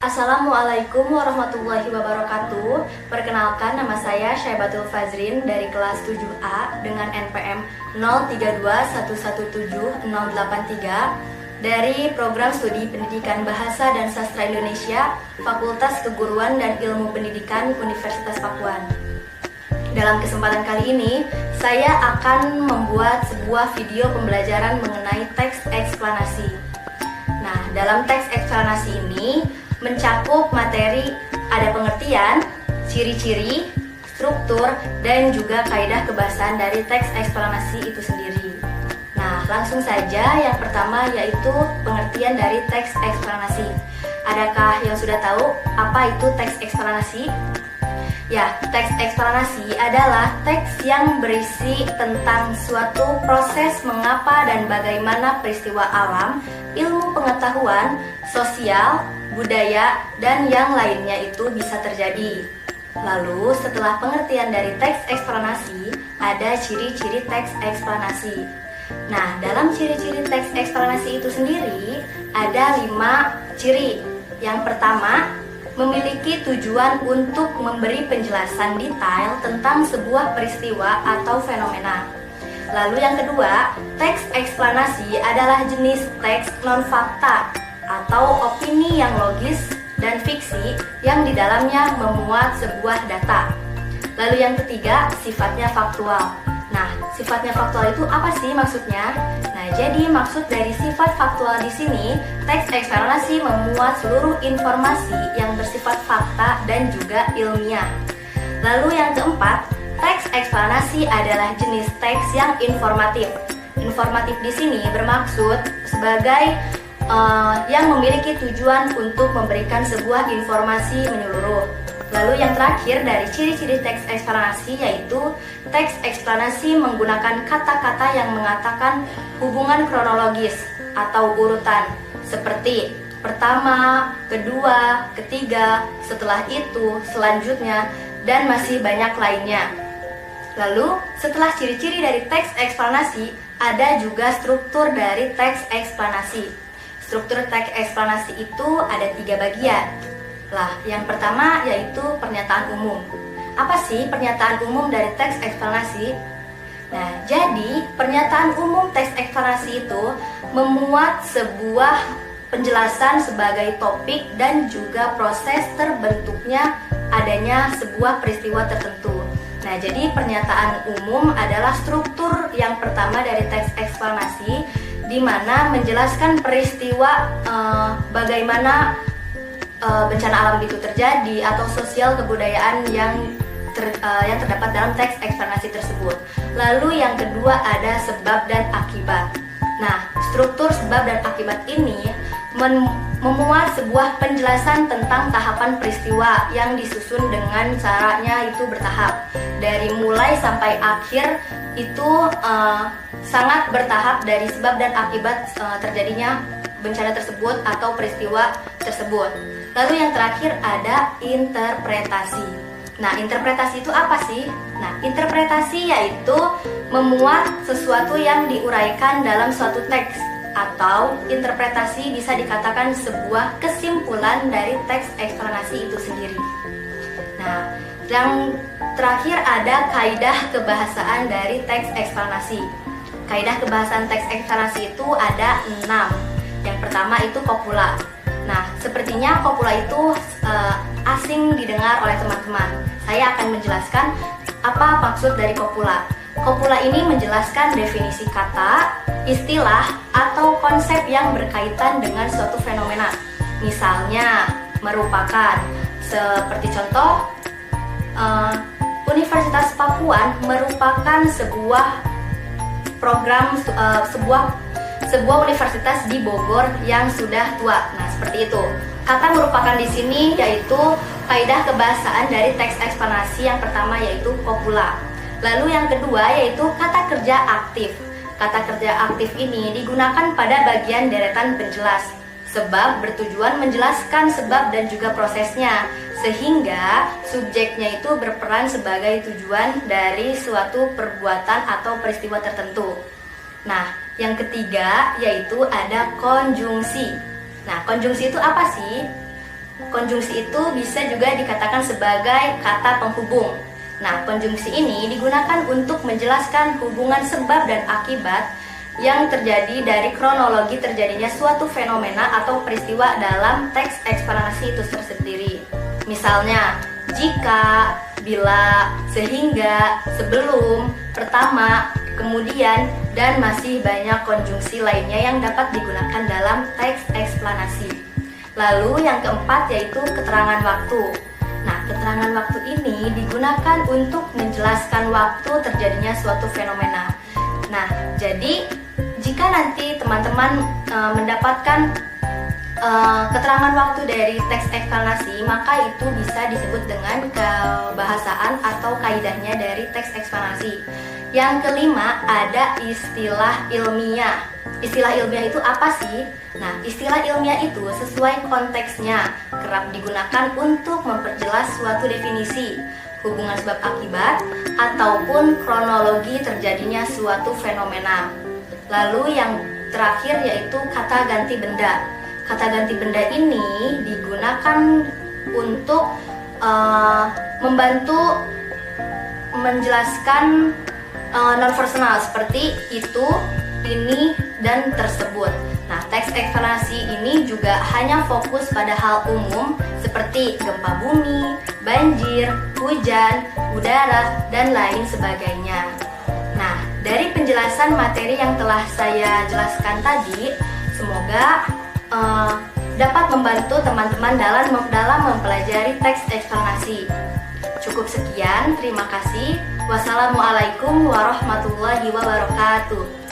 Assalamualaikum warahmatullahi wabarakatuh. Perkenalkan, nama saya Syaibatul Fazrin dari kelas 7A dengan NPM 0321176083 dari Program Studi Pendidikan Bahasa dan Sastra Indonesia, Fakultas Keguruan dan Ilmu Pendidikan Universitas Pakuan. Dalam kesempatan kali ini, saya akan membuat sebuah video pembelajaran mengenai teks eksplanasi. Nah, dalam teks eksplanasi ini mencakup materi ada pengertian, ciri-ciri, struktur, dan juga kaidah kebahasaan dari teks eksplanasi itu sendiri. Nah, langsung saja yang pertama yaitu pengertian dari teks eksplanasi. Adakah yang sudah tahu apa itu teks eksplanasi? Ya, teks eksplanasi adalah teks yang berisi tentang suatu proses mengapa dan bagaimana peristiwa alam, ilmu pengetahuan, sosial, budaya, dan yang lainnya itu bisa terjadi. Lalu, setelah pengertian dari teks eksplanasi, ada ciri-ciri teks eksplanasi. Nah, dalam ciri-ciri teks eksplanasi itu sendiri, ada 5 ciri. Yang pertama, memiliki tujuan untuk memberi penjelasan detail tentang sebuah peristiwa atau fenomena. Lalu yang kedua, teks eksplanasi adalah jenis teks non-fakta atau opini yang logis dan fiksi yang di dalamnya memuat sebuah data. Lalu yang ketiga, sifatnya faktual. Nah, sifatnya faktual itu apa sih maksudnya? Nah, jadi maksud dari sifat faktual di sini, teks eksplanasi memuat seluruh informasi yang bersifat fakta dan juga ilmiah. Lalu yang keempat, teks eksplanasi adalah jenis teks yang informatif. Informatif di sini bermaksud sebagai yang memiliki tujuan untuk memberikan sebuah informasi menyeluruh. Lalu yang terakhir dari ciri-ciri teks eksplanasi yaitu teks eksplanasi menggunakan kata-kata yang mengatakan hubungan kronologis atau urutan seperti pertama, kedua, ketiga, setelah itu, selanjutnya, dan masih banyak lainnya. Lalu setelah ciri-ciri dari teks eksplanasi ada juga struktur dari teks eksplanasi. Struktur teks eksplanasi itu ada 3 bagian. Lah, yang pertama yaitu pernyataan umum. Apa sih pernyataan umum dari teks eksplanasi? Nah, jadi pernyataan umum teks eksplanasi itu memuat sebuah penjelasan sebagai topik dan juga proses terbentuknya adanya sebuah peristiwa tertentu. Nah, jadi pernyataan umum adalah struktur yang pertama dari teks eksplanasi, di mana menjelaskan peristiwa bagaimana bencana alam itu terjadi atau sosial kebudayaan yang terdapat dalam teks eksplanasi tersebut. Lalu yang kedua ada sebab dan akibat. Nah, struktur sebab dan akibat ini memuat sebuah penjelasan tentang tahapan peristiwa yang disusun dengan caranya itu bertahap. Dari mulai sampai akhir itu sangat bertahap dari sebab dan akibat terjadinya bencana tersebut atau peristiwa tersebut. Lalu yang terakhir ada interpretasi. Nah, interpretasi itu apa sih? Nah, interpretasi yaitu memuat sesuatu yang diuraikan dalam suatu teks, atau interpretasi bisa dikatakan sebuah kesimpulan dari teks eksplanasi itu sendiri. Nah, yang terakhir ada kaidah kebahasaan dari teks eksplanasi. Kaidah kebahasaan teks eksplanasi itu ada 6. Yang pertama itu kopula. Nah, sepertinya kopula itu asing didengar oleh teman-teman. Saya akan menjelaskan apa maksud dari kopula. Kopula ini menjelaskan definisi kata, istilah, atau konsep yang berkaitan dengan suatu fenomena. Misalnya, merupakan. Seperti contoh, Universitas Pakuan merupakan sebuah program, sebuah universitas di Bogor yang sudah tua. Nah, seperti itu. Kata merupakan di sini yaitu kaidah kebahasaan dari teks eksplanasi yang pertama yaitu kopula. Lalu yang kedua yaitu kata kerja aktif. Kata kerja aktif ini digunakan pada bagian deretan penjelas, sebab bertujuan menjelaskan sebab dan juga prosesnya, sehingga subjeknya itu berperan sebagai tujuan dari suatu perbuatan atau peristiwa tertentu. Nah, yang ketiga yaitu ada konjungsi. Nah, konjungsi itu apa sih? Konjungsi itu bisa juga dikatakan sebagai kata penghubung. Nah, konjungsi ini digunakan untuk menjelaskan hubungan sebab dan akibat yang terjadi dari kronologi terjadinya suatu fenomena atau peristiwa dalam teks eksplanasi itu tersendiri. Misalnya, jika, bila, sehingga, sebelum, pertama, kemudian, dan masih banyak konjungsi lainnya yang dapat digunakan dalam teks eksplanasi. Lalu yang keempat yaitu keterangan waktu. Nah, keterangan waktu ini digunakan untuk menjelaskan waktu terjadinya suatu fenomena. Nah, jadi jika nanti teman-teman mendapatkan keterangan waktu dari teks eksplanasi, maka itu bisa disebut dengan kebahasaan atau kaidahnya dari teks eksplanasi. Yang kelima, ada istilah ilmiah. Istilah ilmiah itu apa sih? Nah, istilah ilmiah itu sesuai konteksnya kerap digunakan untuk memperjelas suatu definisi, hubungan sebab akibat, ataupun kronologi terjadinya suatu fenomena. Lalu yang terakhir yaitu kata ganti benda. Kata ganti benda ini digunakan untuk membantu menjelaskan non-personal seperti itu, ini, dan tersebut. Nah, teks eksplanasi ini juga hanya fokus pada hal umum seperti gempa bumi, banjir, hujan, udara, dan lain sebagainya. Nah, dari penjelasan materi yang telah saya jelaskan tadi, semoga dapat membantu teman-teman dalam mempelajari teks eksplanasi. Cukup sekian, terima kasih. Wassalamualaikum warahmatullahi wabarakatuh.